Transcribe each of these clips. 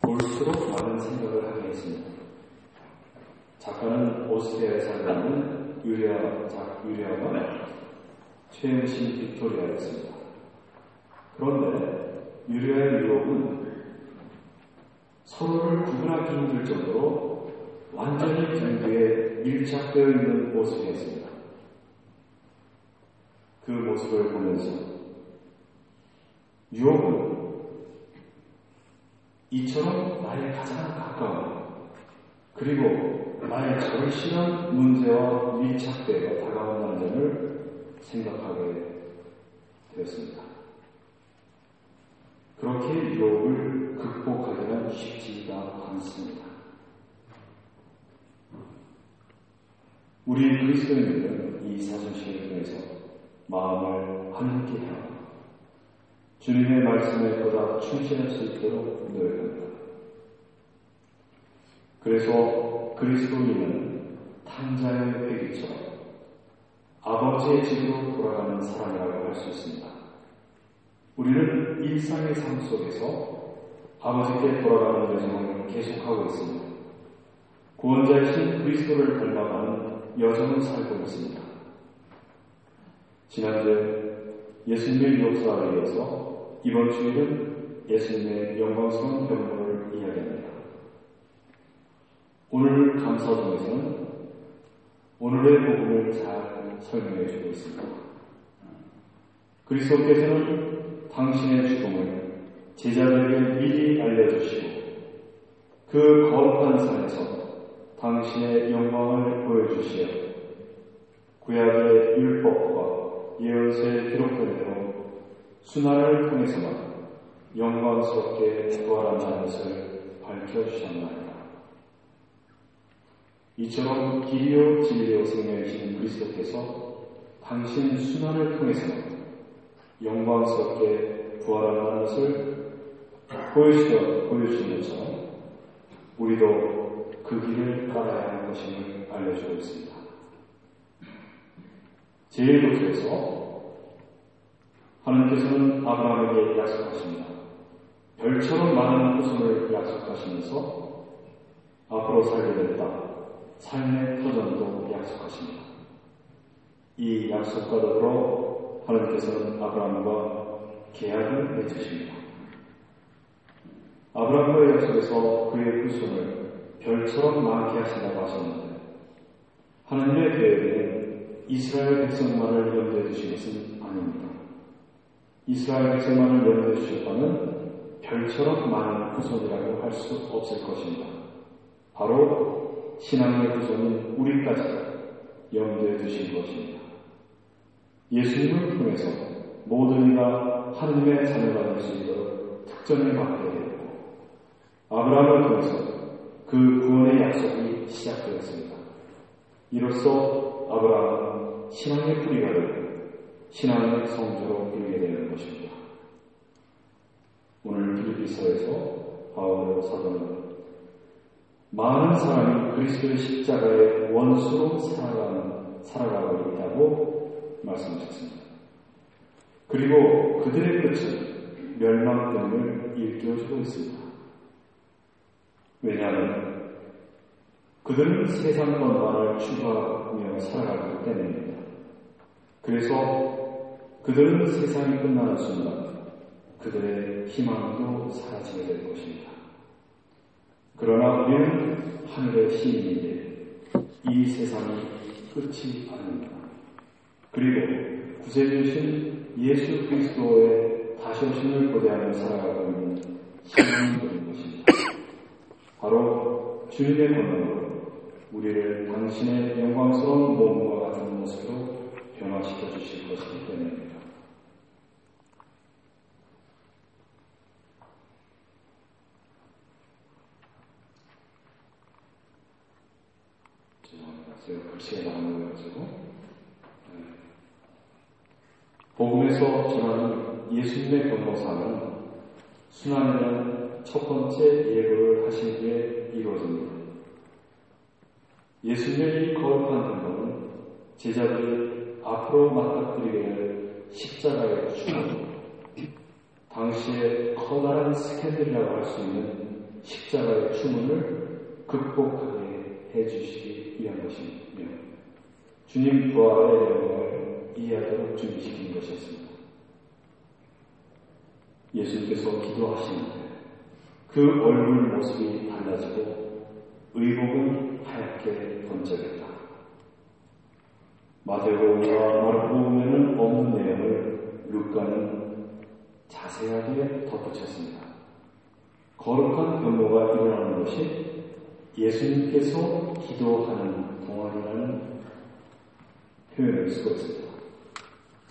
볼수록 많은 생각을 하게 했습니다. 작가는 오스트리아에 살고 있는 유리아가 최은신 빅토리아였습니다. 그런데 유리아의 유혹은 서로를 구분하기 힘들 정도로 완전히 경계에 밀착되어 있는 모습이었습니다. 그 모습을 보면서 유혹은 이처럼 나의 가장 가까운 그리고 나의 절실한 문제와 밀착되어 다가온다는 점을 생각하게 되었습니다. 그렇게 유혹을 극복하기는 쉽지가 않습니다. 우리 그리스도인들은 이 사순식을 통해서 마음을 함께하고 주님의 말씀에 보다 충실할 수 있도록 노력합니다. 그래서 그리스도인은 탕자의 회기처럼 아버지의 집으로 돌아가는 사람이라고 할 수 있습니다. 우리는 일상의 삶 속에서 아버지께 돌아가는 여정을 계속하고 있습니다. 구원자이신 그리스도를 닮아가는 여정을 살고 있습니다. 지난주에 예수님의 역사에 이어서 이번 주일은 예수님의 영광스러운 경로를 이야기합니다. 오늘 감사 중에서는 오늘의 복음을 잘 설명해 주고 있습니다. 그리스도께서는 당신의 죽음을 제자들에게 미리 알려주시고 그 거룩한 산에서 당신의 영광을 보여주시어 구약의 율법과 예언서에 기록된 대로 순환을 통해서만 영광스럽게 부활한다는 것을 밝혀주셨나이다. 이처럼 길이요 진리요 생명이신 그리스도께서 당신 순환을 통해서만 영광스럽게 부활한다는 것을 보여주신 것처럼 우리도 그 길을 따라야 하는 것임을 알려주고 있습니다. 제1부터에서 하나님께서는 아브라함에게 약속하십니다. 별처럼 많은 후손을 약속하시면서 앞으로 살게 될 땅, 삶의 터전도 약속하십니다. 이 약속과 더불어 하나님께서는 아브라함과 계약을 맺으십니다. 아브라함과의 약속에서 그의 후손을 별처럼 많게 하신다고 하셨는데 하나님의 계획에는 이스라엘 백성만을 염두에 두신 것은 아닙니다. 이스라엘 백성만을 염두에 주셨다면 별처럼 많은 후손이라고 할 수 없을 것입니다. 바로 신앙의 후손인 우리까지 염두에 두신 것입니다. 예수님을 통해서 모든 이가 하느님의 자녀가 될 수 있도록 특전을 받게 되었고 아브라함을 통해서 그 구원의 약속이 시작되었습니다. 이로써 아브라함은 신앙의 뿌리가 되고 신앙의 성조로 이르게 되는 것입니다. 오늘 빌립비서에서 바울 사도는 많은 사람이 그리스도의 십자가의 원수로 살아가고 있다고 말씀하셨습니다. 그리고 그들의 끝은 멸망됨을 일깨워주고 있습니다. 왜냐하면 그들은 세상 것만을 추구하며 살아가기 때문입니다. 그래서 그들은 세상이 끝나는 순간 그들의 희망도 사라지게 될 것입니다. 그러나 우리는 하늘의 시민인데 이 세상이 끝이 아닙니다. 그리고 구세주신 예수 그리스도의 다시 오심을 고대하며 살아가고 있는 시민인 것입니다. 바로 주님의 권능으로 우리를 당신의 영광스러운 몸과 같은 모습으로 변화시켜 주실 것이기 때문입니다. 죄송합니다. 제가 글씨가 나온 거여가지고 복음에서 전하는 예수님의 권모사는 순환이라는 첫 번째 예고를 하신 뒤에 이루어집니다. 예수님의 이 거룩한 행동은 제자들이 앞으로 맞닥뜨리게 될 십자가의 죽음, 당시에 커다란 스캔들이라고 할 수 있는 십자가의 추문을 극복하게 해주시기 위한 것이며 주님 부활의 영광을 이해하도록 준비시킨 것이었습니다. 예수님께서 기도하시는데 그 얼굴 모습이 달라지고 의복은 하얗게 번쩍였다. 마태복음과 마르코복음에는 없는 내용을 루카는 자세하게 덧붙였습니다. 거룩한 변모가 일어나는 것이 예수님께서 기도하는 동안이라는 표현을 쓰고 있습니다.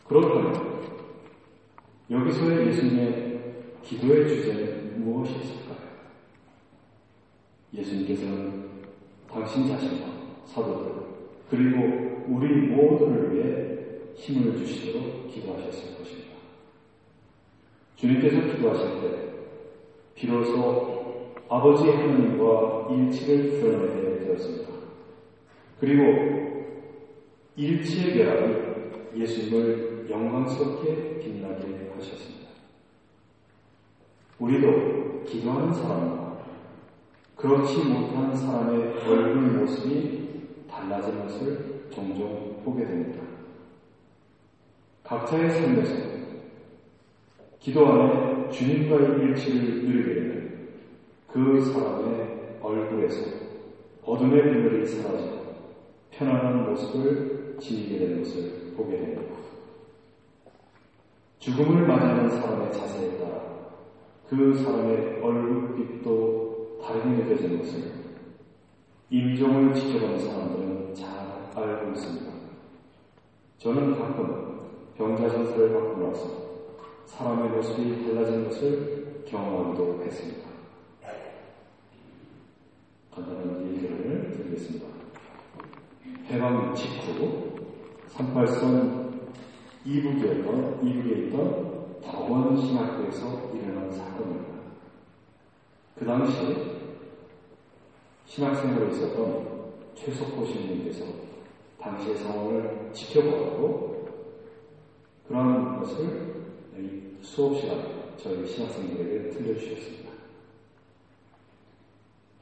그렇다면 여기서의 예수님의 기도의 주제는 무엇이 있을까요? 예수님께서는 당신 자신과 사도들 그리고 우리 모두를 위해 힘을 주시도록 기도하셨을 것입니다. 주님께서 기도하실 때 비로소 아버지 하나님과 일치를 드러내게 되었습니다. 그리고 일치의 결합이 예수님을 영광스럽게 빛나게 하셨습니다. 우리도 기도하는 사람과 그렇지 못한 사람의 얼굴 모습이 달라진 것을 종종 보게 됩니다. 각자의 삶에서 기도 안에 주님과의 일치를 누리게 되면 그 사람의 얼굴에서 어둠의 비늘이 사라지고 편안한 모습을 지니게 되는 것을 보게 됩니다. 죽음을 맞이하는 사람의 자세에 따라 그 사람의 얼굴빛도 다르게 느껴지는 것을 임종을 지켜보는 사람들은 잘 알고 있습니다. 저는 가끔 병자 전설을 받고 나서 사람의 모습이 달라진 것을 경험하기도 했습니다. 간단한 얘기를 드리겠습니다. 해방 직후 38선 이북에 있던 덕원신학교에서 일어난 사건입니다. 그 당시 신학생으로 있었던 최석호 신부님께서 당시의 상황을 지켜보았고 그러한 것을 수업 시간에 저희 신학생들에게 들려주셨습니다.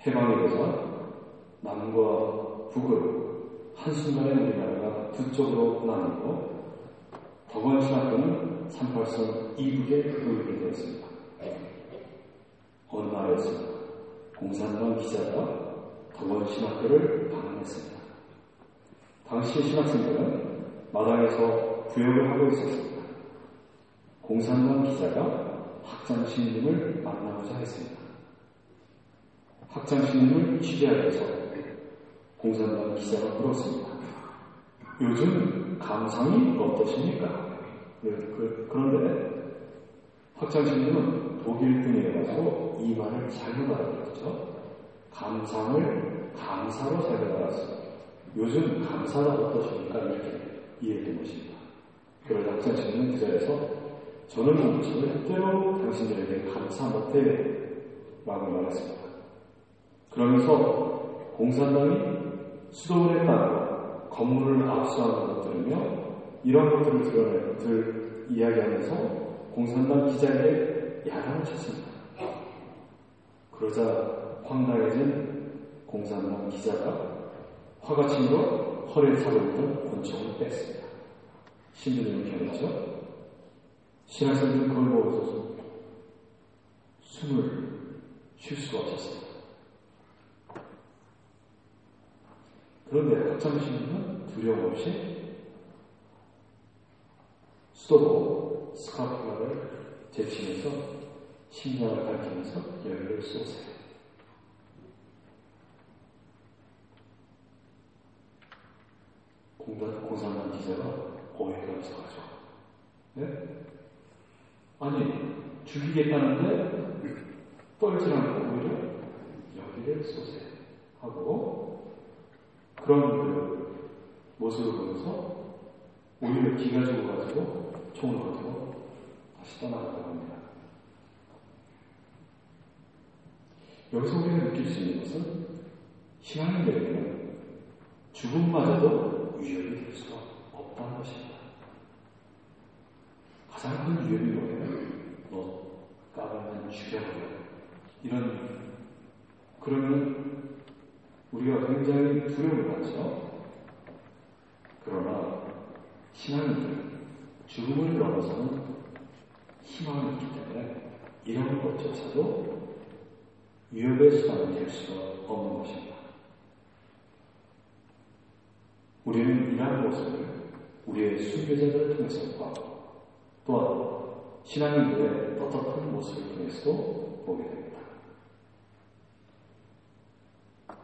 해방이 되자 남과 북으로 한순간에 우리나라가 두 쪽으로 나뉘고 덕원신학교는 38선 이북에 모이게 되었습니다. 어느 날이었습니다. 공산당 기자가 덕원신학교를 방문했습니다. 당시 신학생들은 마당에서 구역을 하고 있었습니다. 공산당 기자가 학장신님을 만나고자 했습니다. 학장신님을 취재하기 위해서 공산당 기자가 물었습니다. 요즘 감상이 어떠십니까? 그런데 학장신님은 독일 분이어서 이 말을 잘못 알아들었죠. 감상을 감사로 잘못 알았어요. 요즘 감사가 어떠십니까? 이렇게 이해된 것입니다. 그러자 학장신님은 그 자리에서 저는 절대로 당신들에게 감사 못해 라고 말했습니다. 그러면서 공산당이 수도원에 따라 건물을 압수하는 것을 들으며 이런 것들을 이야기하면서 공산당 기자에게 야단을 쳤습니다. 그러자 황당해진 공산당 기자가 화가침으로 허리에 차고 있던 권총을 뺐습니다. 신부님은 견했죠. 신학생들은 그걸 보고서 숨을 쉴 수가 없었습니다. 그런데 학장신부는 두려움 없이 수도보 스카프를 제치면서 심장을 밝히면서 열을 쏘세요. 공산당 기자가 어이가 없어가지고 네? 아니 죽이겠다는데 떨지 않고 오히려 여기를 쏘세요 하고 그런 그 모습을 보면서 오히려 기가 죽어가지고 총을 가지고 다시 떠나갔다고 합니다. 여기서 우리가 느낄 수 있는 것은 신앙인들에게는 죽음마저도 위협이 될 수가 없다는 것입니다. 가장 큰 위협이 뭐예요? 너 나가면 죽여버려. 그러면 우리가 굉장히 두려움을 받죠. 그러나 신앙인들은 죽음을 넘어서는 희망이 있기 때문에 이런 것조차도 위협의 수단이 될 수가 없는 것입니다. 우리는 이러한 모습을 우리의 순교자들을 통해서 보고 또한 신앙인들의 떳떳한 모습을 통해서도 보게 됩니다.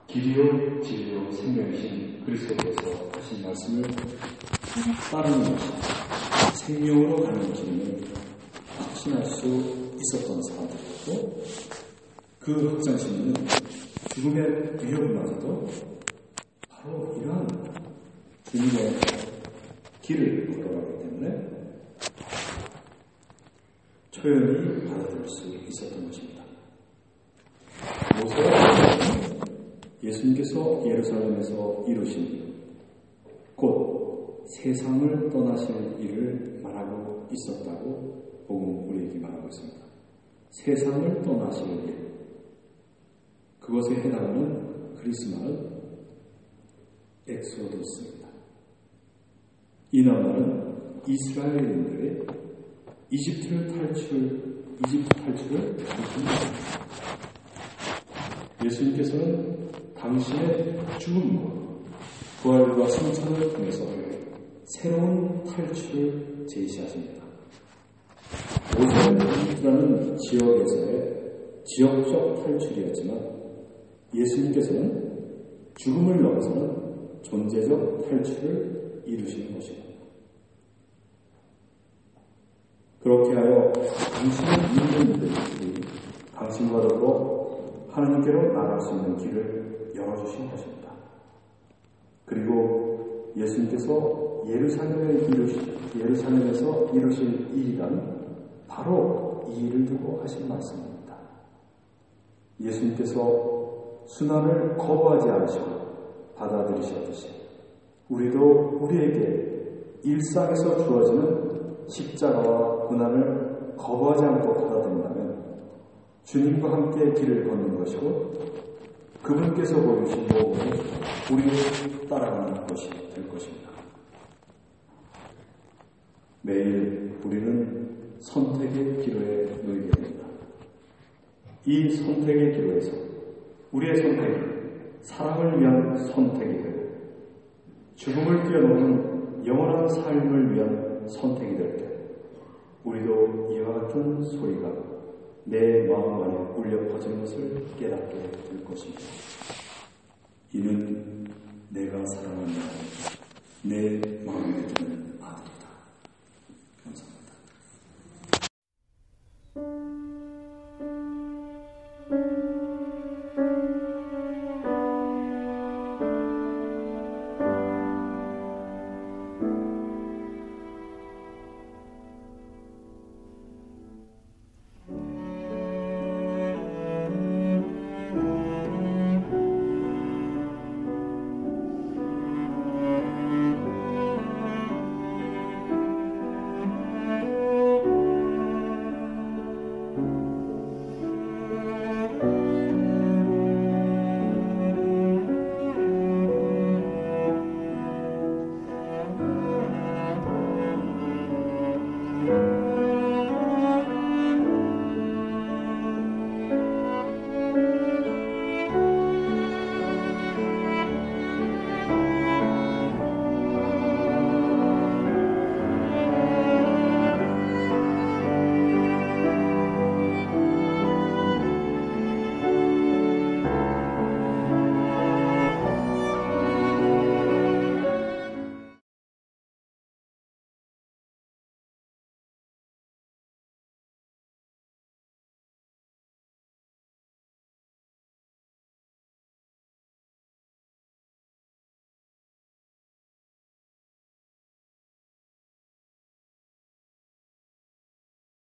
길이요 진리요 생명이신 그리스도께서 하신 말씀을 따르는 것이 생명으로 가는 길임을 확신할 수 있었던 사람들이었고, 그 확장심은 죽음의 위협마저도 바로 이러한 주님의 길을 걸어가기 때문에 초연히 받아들일 수 있었던 것입니다. 모세가 예수님께서 예루살렘에서 이루신 곧 세상을 떠나실 일을 말하고 있었다고 복음 우리에게 말하고 있습니다. 세상을 떠나실 일, 그것에 해당하는 그리스 말은 엑소도스입니다. 이 말은 이스라엘인들의 이집트 탈출을 말합니다. 예수님께서는 당신의 죽음과 부활과 승천을 통해서 새로운 탈출을 제시하십니다. 모세는 이집트라는 지역에서의 지역적 탈출이었지만 예수님께서는 죽음을 넘어서는 존재적 탈출을 이루시는 것입니다. 그렇게 하여 당신의 인간들이 당신과 더불어 하나님께로 나갈 수 있는 길을 열어주신 것입니다. 그리고 예수님께서 예루살렘에서 이루실 일이란 바로 이 일을 두고 하신 말씀입니다. 예수님께서 순환을 거부하지 않으시고 받아들이셨듯이 우리도 우리에게 일상에서 주어지는 십자가와 고난을 거부하지 않고 받아들인다면 주님과 함께 길을 걷는 것이고 그분께서 보여주신 모험을 우리를 따라가는 것이 될 것입니다. 매일 우리는 선택의 기로에 놓이게 됩니다. 이 선택의 기로에서 우리의 선택이 사랑을 위한 선택이 되고 죽음을 뛰어넘는 영원한 삶을 위한 선택이 될 때 우리도 이와 같은 소리가 내 마음 안에 울려 퍼지는 것을 깨닫게 될 것입니다. 이는 내가 사랑한다. 내 마음에 드는